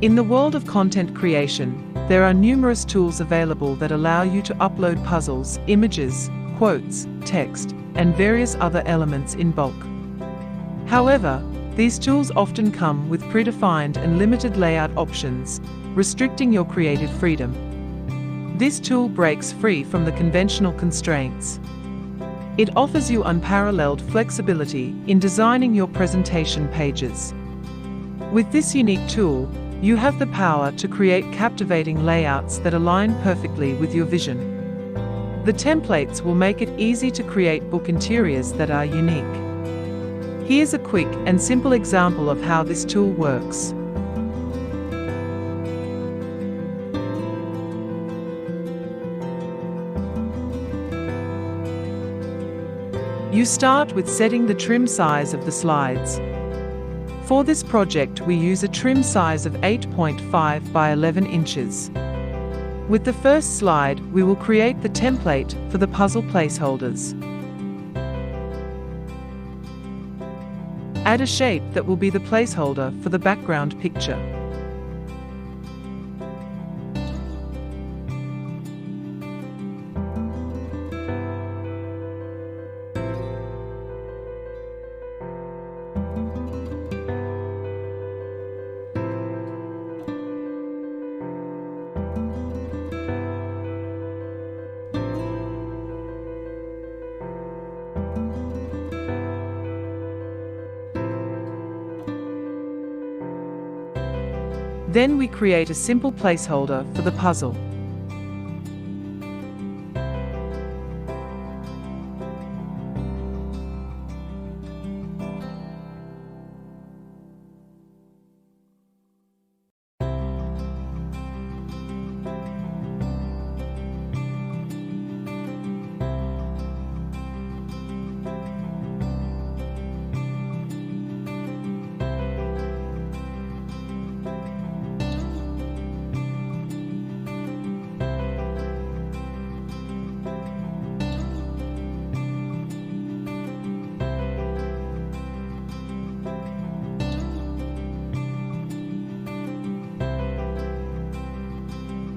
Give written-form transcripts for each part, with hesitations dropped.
In the world of content creation, there are numerous tools available that allow you to upload puzzles, images, quotes, text, and various other elements in bulk. However, these tools often come with predefined and limited layout options, restricting your creative freedom. This tool breaks free from the conventional constraints. It offers you unparalleled flexibility in designing your presentation pages. With this unique tool, you have the power to create captivating layouts that align perfectly with your vision. The templates will make it easy to create book interiors that are unique. Here's a quick and simple example of how this tool works. You start with setting the trim size of the slides. For this project, we use a trim size of 8.5 by 11 inches. With the first slide, we will create the template for the puzzle placeholders. Add a shape that will be the placeholder for the background picture. Then we create a simple placeholder for the puzzle.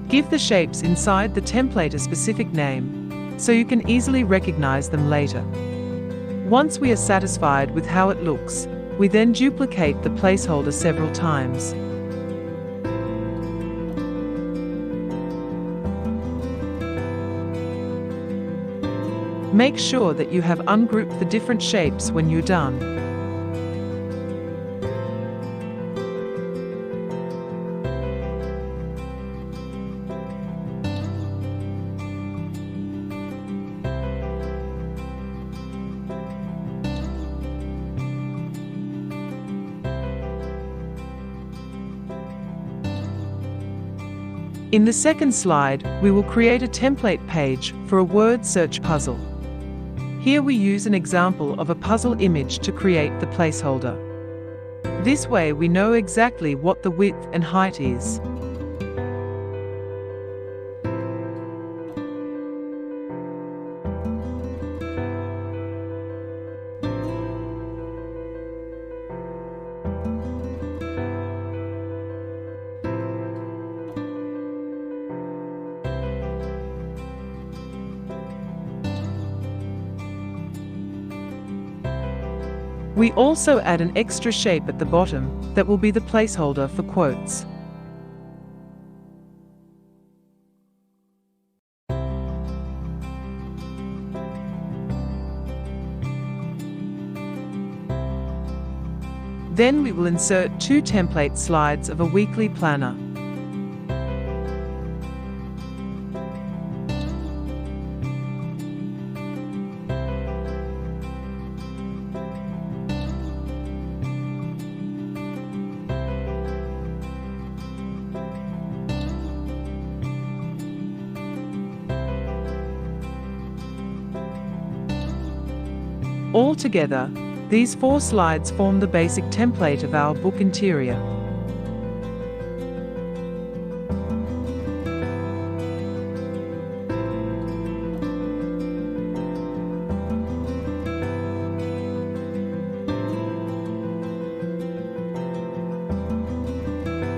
Give the shapes inside the template a specific name, so you can easily recognize them later. Once we are satisfied with how it looks, we then duplicate the placeholder several times. Make sure that you have ungrouped the different shapes when you're done. In the second slide, we will create a template page for a word search puzzle. Here we use an example of a puzzle image to create the placeholder. This way we know exactly what the width and height is. We also add an extra shape at the bottom that will be the placeholder for quotes. Then we will insert 2 template slides of a weekly planner. Altogether, these 4 slides form the basic template of our book interior.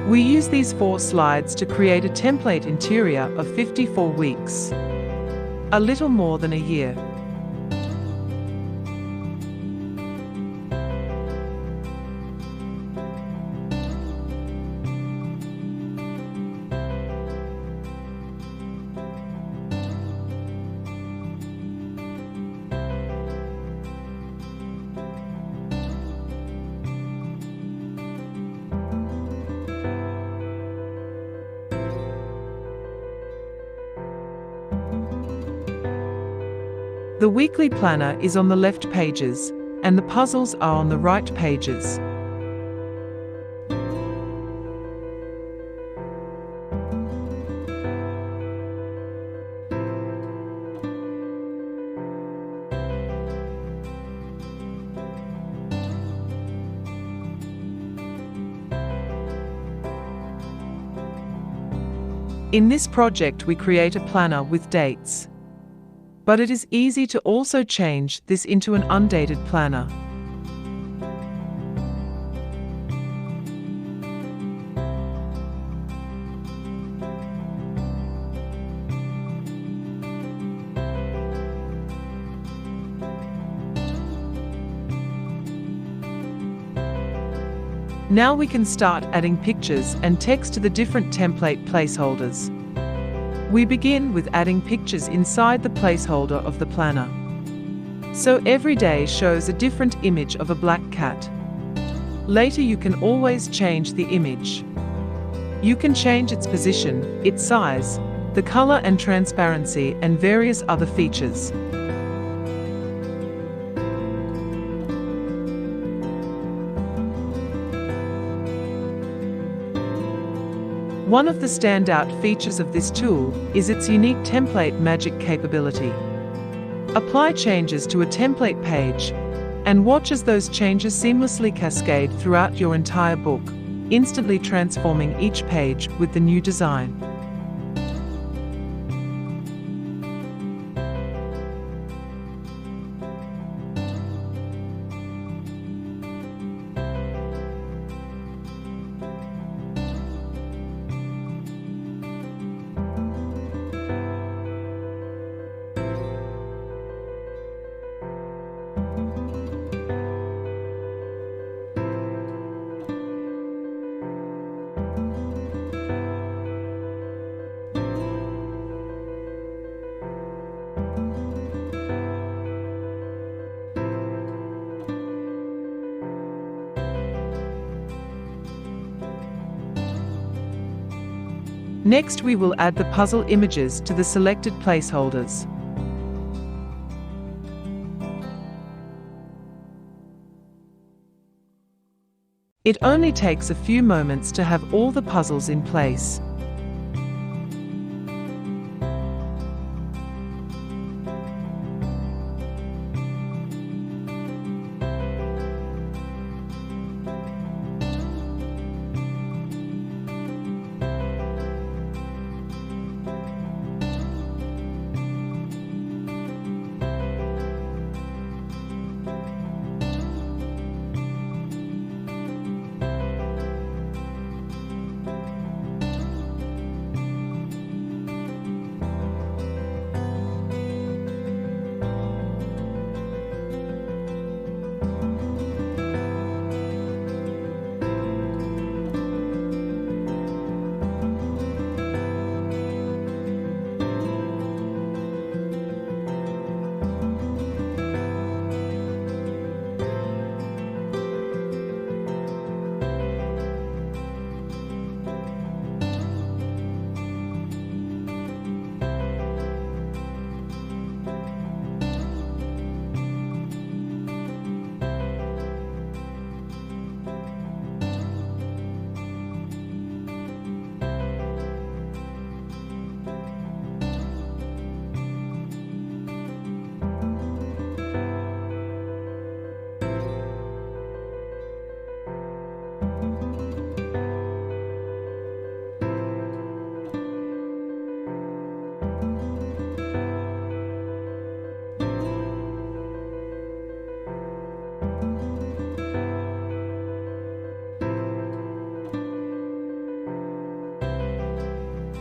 We use these 4 slides to create a template interior of 54 weeks. A little more than a year. The weekly planner is on the left pages, and the puzzles are on the right pages. In this project, we create a planner with dates. But it is easy to also change this into an undated planner. Now we can start adding pictures and text to the different template placeholders. We begin with adding pictures inside the placeholder of the planner. So every day shows a different image of a black cat. Later you can always change the image. You can change its position, its size, the color and transparency, and various other features. One of the standout features of this tool is its unique template magic capability. Apply changes to a template page and watch as those changes seamlessly cascade throughout your entire book, instantly transforming each page with the new design. Next, we will add the puzzle images to the selected placeholders. It only takes a few moments to have all the puzzles in place.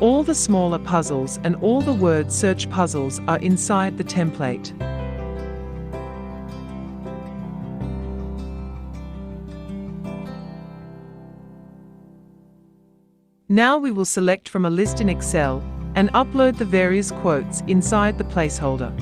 All the smaller puzzles and all the word search puzzles are inside the template. Now we will select from a list in Excel and upload the various quotes inside the placeholder.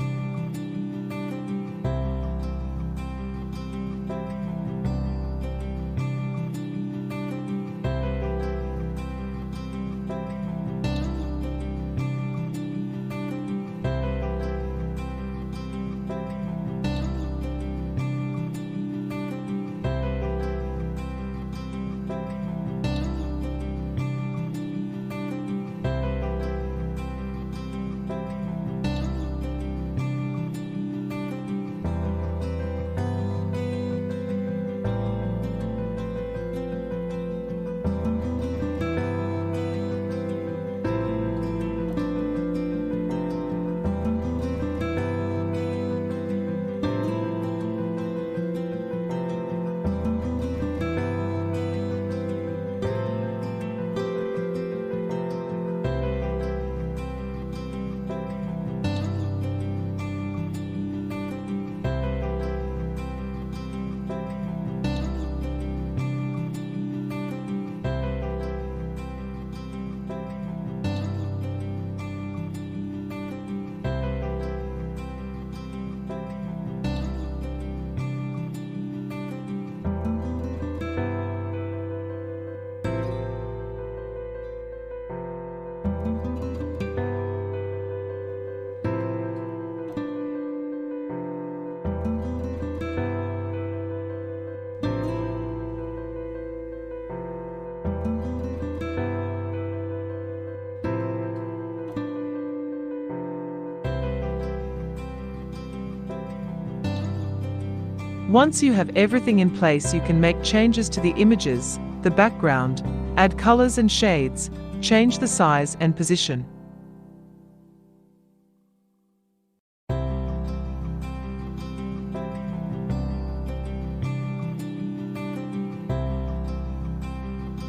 Once you have everything in place, you can make changes to the images, the background, add colors and shades, change the size and position.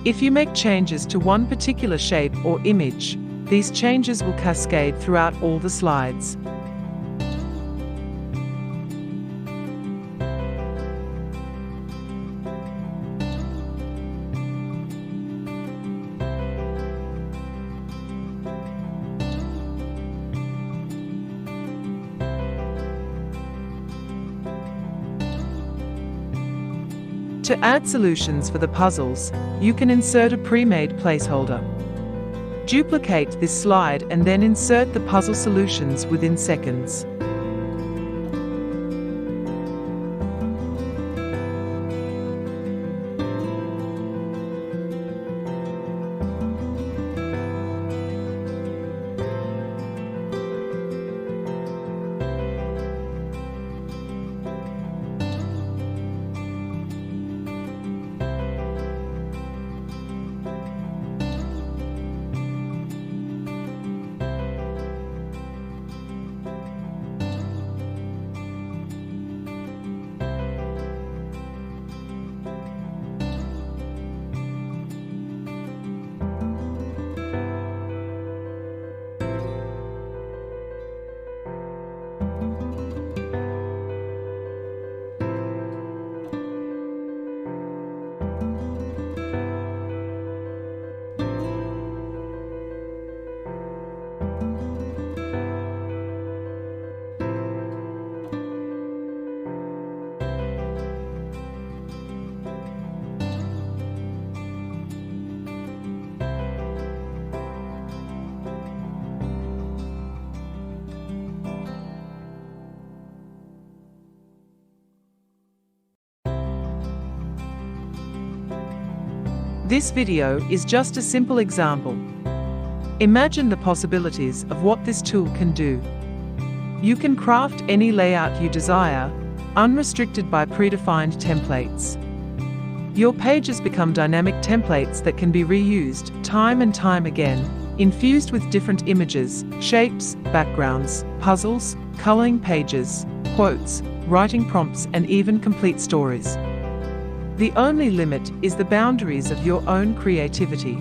If you make changes to one particular shape or image, these changes will cascade throughout all the slides. To add solutions for the puzzles, you can insert a pre-made placeholder. Duplicate this slide and then insert the puzzle solutions within seconds. This video is just a simple example. Imagine the possibilities of what this tool can do. You can craft any layout you desire, unrestricted by predefined templates. Your pages become dynamic templates that can be reused time and time again, infused with different images, shapes, backgrounds, puzzles, coloring pages, quotes, writing prompts, and even complete stories. The only limit is the boundaries of your own creativity.